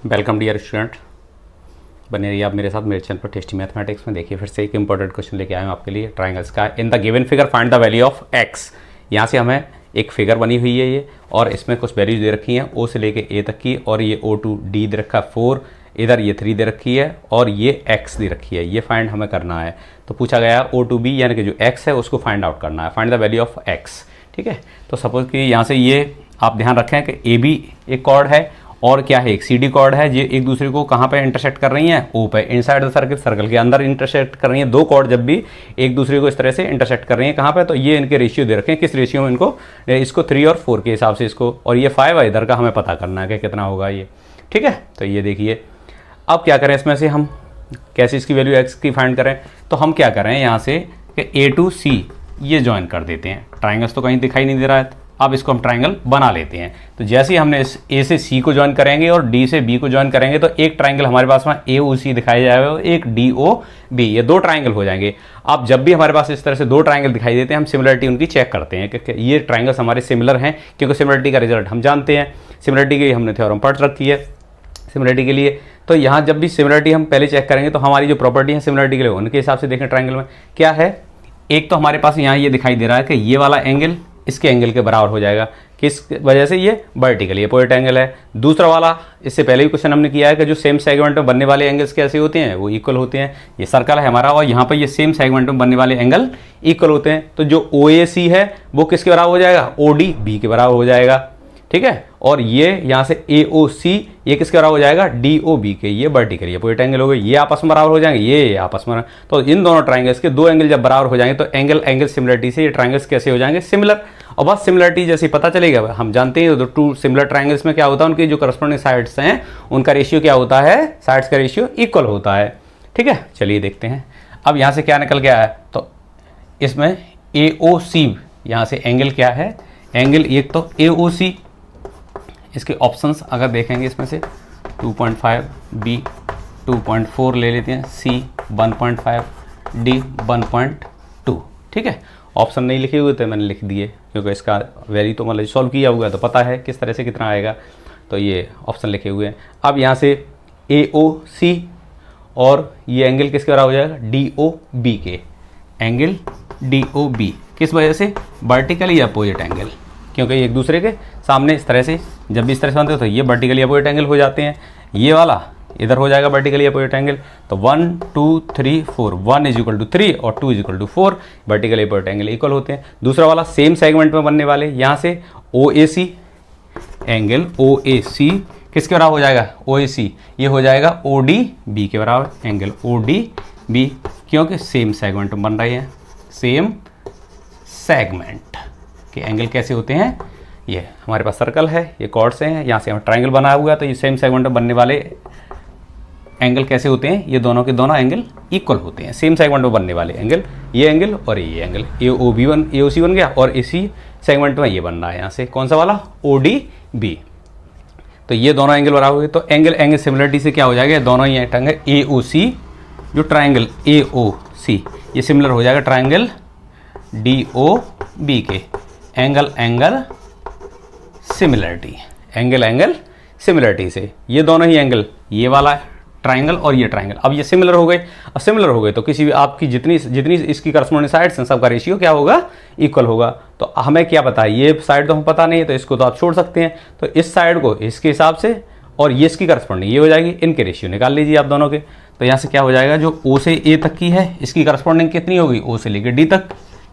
Welcome dear student, बने रहिए आप मेरे साथ मेरे चैनल पर टेस्टी मैथमेटिक्स में। देखिए फिर से एक इंपॉर्टेंट क्वेश्चन लेके आए हूँ आपके लिए। ट्राइंगल्स का in the given figure find the value of x. यहाँ से हमें एक फिगर बनी हुई है ये, और इसमें कुछ वैल्यूज दे रखी हैं ओ से लेके ए तक की, और ये O to D दे रखा है 4, इधर ये 3 दे रखी है, और ये x दे रखी है। ये फाइंड हमें करना है। तो पूछा गया O to B यानी कि जो x है उसको फाइंड आउट करना है, find the value of x। ठीक है, तो सपोज कि यहाँ से ये आप ध्यान रखें कि ए बी एक कॉर्ड है और क्या है एक सी डी कॉर्ड है। ये एक दूसरे को कहाँ पे इंटरसेक्ट कर रही हैं? ओ पे, इनसाइड द सर्कल, सर्कल के अंदर इंटरसेक्ट कर रही हैं। दो कॉर्ड जब भी एक दूसरे को इस तरह से इंटरसेक्ट कर रही हैं कहाँ पे, तो ये इनके रेशियो दे रखे हैं। किस रेशियो में इनको? इसको 3 और 4 के हिसाब से इसको, और ये 5 है इधर का, हमें पता करना है कि कितना होगा ये। ठीक है, तो ये देखिए अब क्या करें, इसमें से हम कैसे इसकी वैल्यू एक्स की फाइंड करें। तो हम क्या करें यहाँ से कि ए टू सी ये ज्वाइन कर देते हैं। ट्राइंगल्स तो कहीं दिखाई नहीं दे रहा है, अब इसको हम ट्राइंगल बना लेते हैं। तो जैसे ही हमने इस ए से सी को ज्वाइन करेंगे और डी से बी को ज्वाइन करेंगे तो एक ट्राइंगल हमारे पास में ए ओ सी दिखाई जाएगा, एक डी ओ बी, ये 2 ट्राइंगल हो जाएंगे। अब जब भी हमारे पास इस तरह से 2 ट्राइंगल दिखाई देते हैं हम सिमिलरिटी उनकी चेक करते हैं कि ये ट्राइंगल्स हमारे सिमिलर हैं, क्योंकि सिमिलरिटी का रिजल्ट हम जानते हैं। सिमिलरिटी की हमने थ्योरम पढ़ रखी है सिमिलरिटी के लिए। तो यहाँ जब भी सिमिलरिटी हम पहले चेक करेंगे तो हमारी जो प्रॉपर्टी है सिमिलरिटी के लिए उनके हिसाब से देखें ट्राइंगल में क्या है। एक तो हमारे पास यहाँ ये दिखाई दे रहा है कि ये वाला एंगल इसके एंगल के बराबर हो जाएगा। किस वजह से? ये वर्टिकल, ये अपोजिट एंगल है। दूसरा वाला, इससे पहले भी क्वेश्चन हमने किया है कि जो सेम सेगमेंट में बनने वाले एंगल्स कैसे होते हैं, वो इक्वल होते हैं। ये सर्कल है हमारा और यहाँ पर ये सेम सेगमेंट में बनने वाले एंगल इक्वल होते हैं। तो जो ओ ए सी है वो किसके बराबर हो जाएगा? ओ डी बी के बराबर हो जाएगा। ठीक है, और ये यहाँ से ए ओ सी ये किसके बराबर हो जाएगा? डी ओ बी के। ये वर्टिकल, ये अपोजिट एंगल हो गए, ये आपस में बराबर हो जाएंगे, ये आपस में। तो इन दोनों ट्राइंगल्स के 2 एंगल जब बराबर हो जाएंगे तो एंगल एंगल सिमिलरिटी से ये ट्राइंगल्स कैसे हो जाएंगे? सिमिलर। और बस सिमिलरिटी जैसे पता चलेगा, हम जानते हैं तो 2 सिमिलर ट्राइंगल्स में क्या होता है, उनकी जो करस्पॉन्डिंग साइड्स हैं उनका रेशियो क्या होता है? साइड्स का रेशियो इक्वल होता है। ठीक है, चलिए देखते हैं अब यहाँ से क्या निकल के आया। तो इसमें ए ओ सी यहाँ से एंगल क्या है? एंगल एक तो ए ओ सी, इसके ऑप्शंस अगर देखेंगे इसमें से 2.5, बी 2.4 ले लेते हैं, सी 1.5, डी 1.2। ठीक है, ऑप्शन नहीं लिखे हुए थे मैंने लिख दिए, क्योंकि इसका वैल्यू तो मतलब सॉल्व किया हुआ है तो पता है किस तरह से कितना आएगा। तो ये ऑप्शन लिखे हुए हैं। अब यहाँ से ए ओ सी और ये एंगल किसके बराबर हो जाएगा? डी ओ बी के। एंगल डी ओ बी किस वजह से? वर्टिकली अपोजिट एंगल, क्योंकि एक दूसरे के सामने इस तरह से जब भी इस तरह से बनते हैं तो ये वर्टिकली अपोजिट एंगल हो जाते हैं। ये वाला इधर हो जाएगा वर्टिकली अपोजिट एंगल। तो 1 2 3 4, 1 = 3 और 2 = 4, वर्टिकली अपोजिट एंगल इक्वल होते हैं। दूसरा वाला सेम सेगमेंट में बनने वाले, यहाँ से ओ ए सी, एंगल ओ ए सी किसके बराबर हो जाएगा? ओ ए सी ये हो जाएगा ओ डी बी के बराबर। एंगल ओ डी बी, क्योंकि सेम सेगमेंट में बन रहे हैं। सेम सेगमेंट के एंगल कैसे होते हैं? ये हमारे पास सर्कल है, ये कॉर्ड्स हैं, यहाँ से हम ट्राइंगल बनाया हुआ है, तो ये सेम सेगमेंट में बनने वाले एंगल कैसे होते हैं? ये दोनों के दोनों एंगल इक्वल होते हैं। सेम सेगमेंट में बनने वाले एंगल, ये एंगल और ये एंगल, ए ओ बी वन ए ओ सी बन गया, और इसी सेगमेंट में ये बन रहा है यहाँ से कौन सा वाला? O D B. तो ये दोनों एंगल बराबर हो गए। तो एंगल एंगल सिमिलरिटी से क्या हो जाएगा? दोनों ही एंगल ए ओ सी, जो ट्राइंगल ए ओ सी ये सिमिलर हो जाएगा ट्राइंगल डी ओ बी के। Angle angle similarity, angle angle similarity से ये दोनों ही एंगल, ये वाला ट्राइंगल और ये ट्राइंगल, अब ये सिमिलर हो गए। अब सिमिलर हो गए तो किसी भी आपकी जितनी जितनी इसकी करस्पॉन्डिंग साइड्स हैं सबका रेशियो क्या होगा? इक्वल होगा। तो हमें क्या पता है? ये साइड तो हमें पता नहीं है, तो इसको तो आप छोड़ सकते हैं। तो इस साइड को इसके हिसाब से और ये इसकी करस्पॉन्डिंग ये हो जाएगी, इनके रेशियो निकाल लीजिए आप दोनों के। तो यहाँ से क्या हो जाएगा? जो ओ से ए तक की है इसकी करस्पॉन्डिंग कितनी होगी? ओ से लेकर डी तक,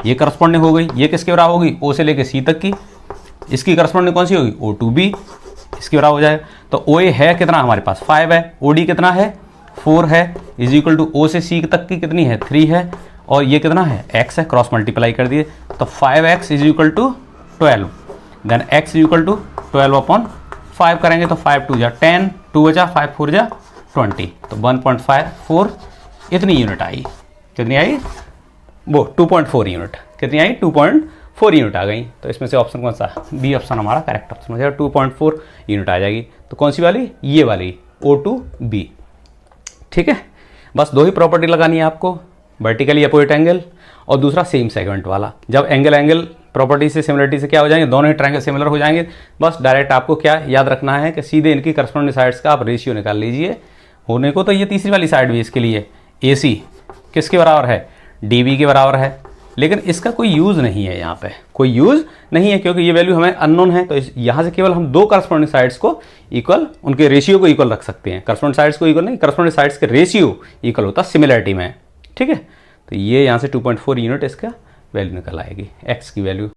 ये करस्पॉन्डिंग हो गई। ये किसके बराबर होगी? ओ से लेकर सी तक की, इसकी करस्पॉन्डिंग कौन सी होगी? ओ टू बी, इसके बराबर हो जाएगा। तो ओ ए है कितना हमारे पास? 5 है। ओ डी कितना है? 4 है। इज इक्वल टू ओ से सी तक की कितनी है? 3 है। और ये कितना है? x है, क्रॉस मल्टीप्लाई कर दिए तो 5x = 12। देन x = 12/5 करेंगे तो 5 2 जा 10, 2 बचा, 5 4 जा 20, तो 1.54 इतनी यूनिट आई। कितनी आई? वो 2.4 यूनिट। कितनी आई? 2.4 यूनिट आ गई। तो इसमें से ऑप्शन कौन सा? बी ऑप्शन हमारा करेक्ट ऑप्शन हो जाएगा। 2.4 यूनिट आ जाएगी। तो कौन सी वाली? ये वाली O to B। ठीक है, बस 2 ही प्रॉपर्टी लगानी है आपको, वर्टिकली अपोजिट एंगल और दूसरा सेम सेगमेंट वाला। जब एंगल एंगल प्रॉपर्टी से सिमिलरिटी से क्या हो जाएंगे, दोनों ही ट्रायंगल सिमिलर हो जाएंगे। बस डायरेक्ट आपको क्या याद रखना है कि सीधे इनकी करस्पॉन्डिंग साइड्स का आप रेशियो निकाल लीजिए। होने को तो ये तीसरी वाली साइड भी इसके लिए AC किसके बराबर है, DB के बराबर है, लेकिन इसका कोई यूज़ नहीं है, यहाँ पे कोई यूज़ नहीं है क्योंकि ये वैल्यू हमें अननोन है। तो यहाँ से केवल हम दो करस्पॉन्डिंग साइड्स को इक्वल, उनके रेशियो को इक्वल रख सकते हैं। करस्पॉन्डिंग साइड्स को इक्वल नहीं, करस्पॉन्डिंग साइड्स के रेशियो इक्वल होता सिमिलरिटी में, ठीक है। तो ये यहाँ से 2.4 यूनिट इसका वैल्यू निकल आएगी, x की वैल्यू।